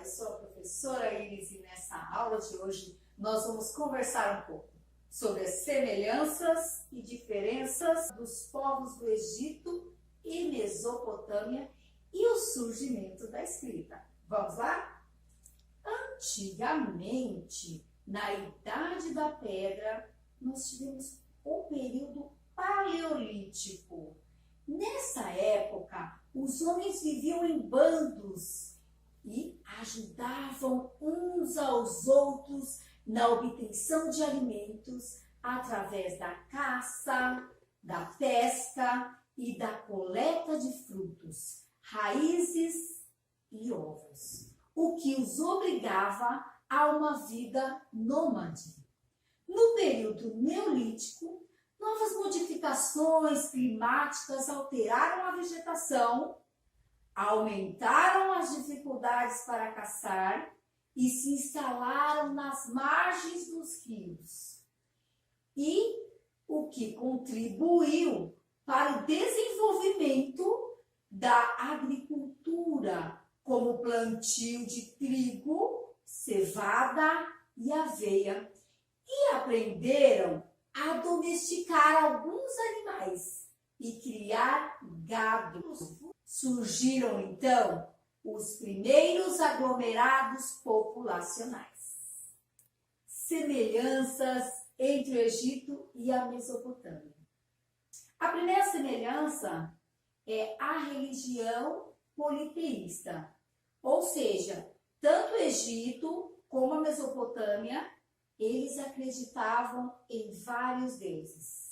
eu sou a professora Iris e nessa aula de hoje nós vamos conversar um pouco sobre as semelhanças e diferenças dos povos do Egito e Mesopotâmia e o surgimento da escrita. Vamos lá? Antigamente, na Idade da Pedra, nós tivemos o período paleolítico. Nessa época, os homens viviam em bandos e ajudavam uns aos outros na obtenção de alimentos através da caça, da pesca e da coleta de frutos, raízes e ovos, o que os obrigava a uma vida nômade. No período neolítico, novas modificações climáticas alteraram a vegetação, aumentaram as dificuldades para caçar e se instalaram nas margens dos rios. E o que contribuiu para o desenvolvimento da agricultura, como o plantio de trigo, cevada e aveia, e aprenderam a domesticar alguns animais e criar gado. Surgiram então os primeiros aglomerados populacionais. Semelhanças entre o Egito e a Mesopotâmia. A primeira semelhança é a religião politeísta, ou seja, tanto o Egito como a Mesopotâmia, eles acreditavam em vários deuses.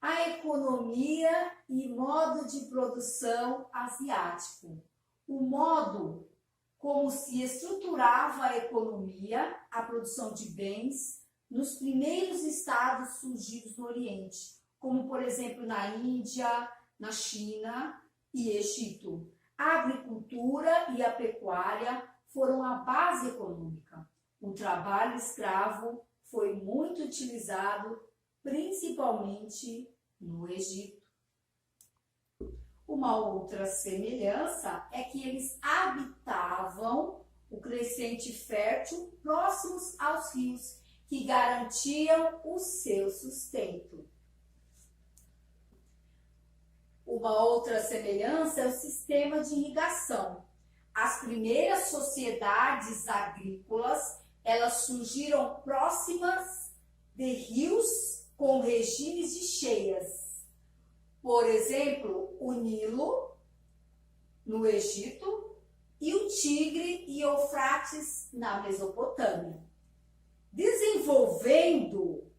A economia e modo de produção asiático. O modo como se estruturava a economia, a produção de bens, nos primeiros estados surgidos no Oriente, como por exemplo na Índia, na China e Egito. A agricultura e a pecuária foram a base econômica. O trabalho escravo foi muito utilizado, principalmente no Egito. Uma outra semelhança é que eles habitavam o crescente fértil próximos aos rios, que garantiam o seu sustento. Uma outra semelhança é o sistema de irrigação. As primeiras sociedades agrícolas, elas surgiram próximas de rios com regimes de cheias. Por exemplo, o Nilo, no Egito, e o Tigre e Eufrates, na Mesopotâmia, desenvolvendo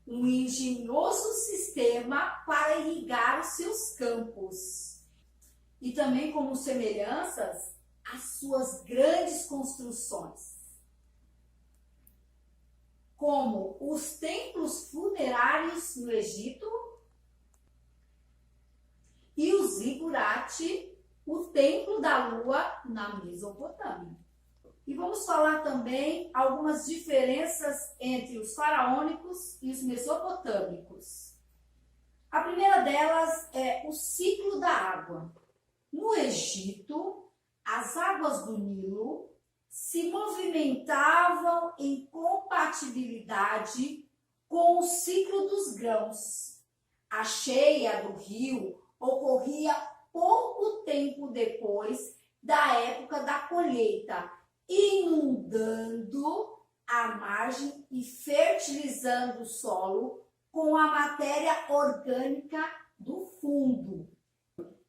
um engenhoso sistema para irrigar os seus campos. E também como semelhanças, as suas grandes construções, como os templos funerários no Egito e o zigurate, o templo da lua na Mesopotâmia. E vamos falar também algumas diferenças entre os faraônicos e os mesopotâmicos. A primeira delas é o ciclo da água. No Egito, as águas do Nilo se movimentavam em compatibilidade com o ciclo dos grãos. A cheia do rio ocorria pouco tempo depois da época da colheita, inundando a margem e fertilizando o solo com a matéria orgânica do fundo.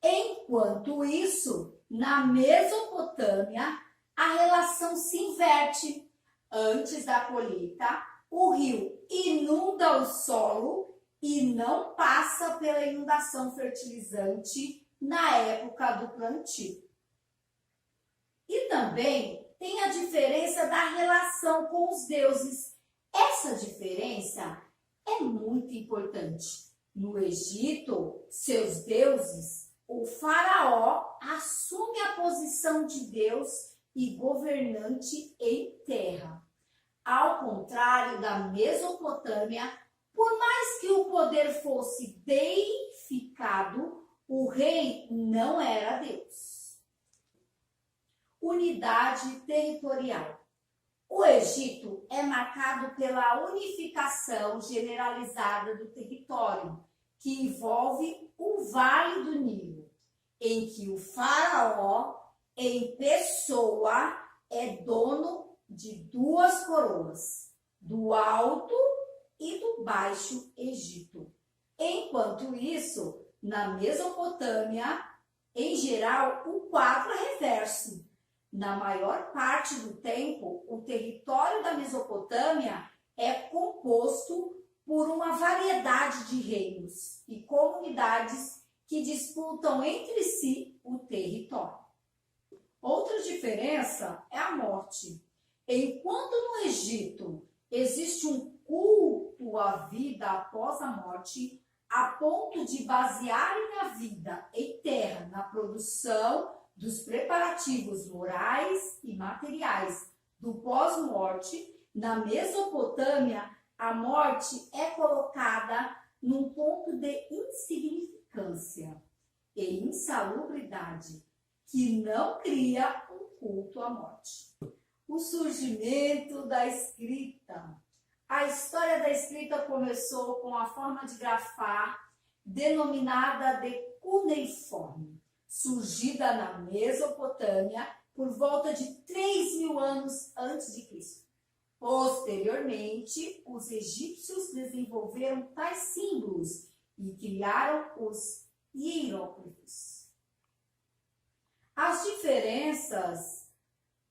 Enquanto isso, na Mesopotâmia, a relação se inverte. Antes da colheita, o rio inunda o solo e não passa pela inundação fertilizante na época do plantio. E também tem a diferença da relação com os deuses. Essa diferença é muito importante. No Egito, seus deuses, o faraó assume a posição de Deus e governante em terra. Ao contrário da Mesopotâmia, por mais que o poder fosse deificado, o rei não era Deus. unidade territorial. O Egito é marcado pela unificação generalizada do território, que envolve o Vale do Nilo, em que o faraó, em pessoa, é dono de duas coroas, do Alto e do Baixo Egito. Enquanto isso, na Mesopotâmia, em geral, o quadro é reverso. Na maior parte do tempo, o território da Mesopotâmia é composto por uma variedade de reinos e comunidades que disputam entre si o território. Outra diferença é a morte. Enquanto no Egito existe um culto à vida após a morte, a ponto de basearem a vida em terra na produção dos preparativos morais e materiais do pós-morte, na Mesopotâmia, a morte é colocada num ponto de insignificância e insalubridade, que não cria um culto à morte. O surgimento da escrita. A história da escrita começou com a forma de grafar denominada de cuneiforme, surgida na Mesopotâmia por volta de 3.000 anos antes de Cristo. Posteriormente, os egípcios desenvolveram tais símbolos e criaram os hieróglifos. As diferenças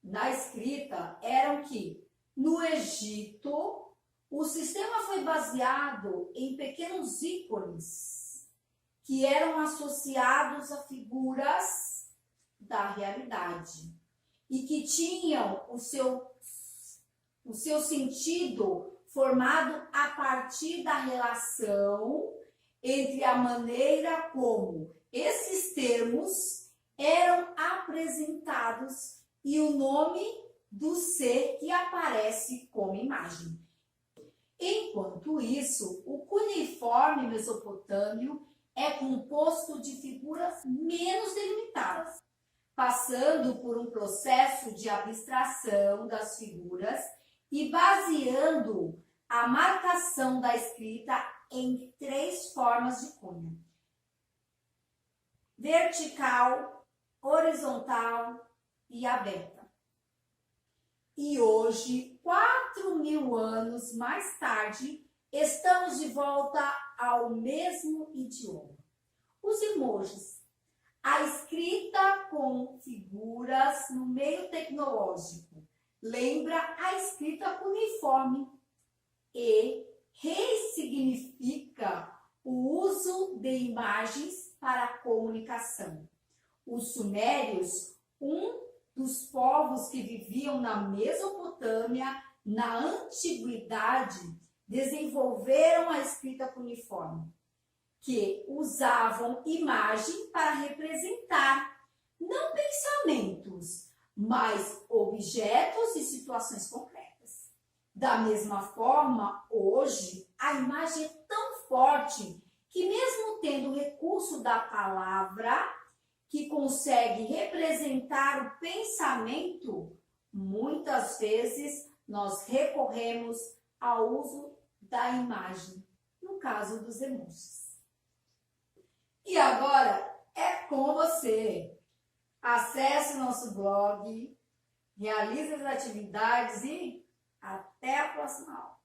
na escrita eram que, no Egito, o sistema foi baseado em pequenos ícones que eram associados a figuras da realidade e que tinham o seu sentido formado a partir da relação entre a maneira como esses termos eram apresentados e o nome do ser que aparece como imagem. Enquanto isso, o cuneiforme mesopotâmio é composto de figuras menos delimitadas, passando por um processo de abstração das figuras e baseando a marcação da escrita em 3 formas de cunha: vertical, horizontal e aberta. E hoje, 4.000 anos mais tarde, estamos de volta ao mesmo idioma. Os emojis. A escrita com figuras no meio tecnológico lembra a escrita cuneiforme e ressignifica o uso de imagens para a comunicação. Os sumérios, dos povos que viviam na Mesopotâmia, na antiguidade, desenvolveram a escrita cuneiforme, que usavam imagem para representar não pensamentos, mas objetos e situações concretas. Da mesma forma, hoje, a imagem é tão forte que, mesmo tendo o recurso da palavra, que consegue representar o pensamento, muitas vezes nós recorremos ao uso da imagem, no caso dos emojis. E agora é com você. Acesse o nosso blog, realize as atividades e até a próxima aula.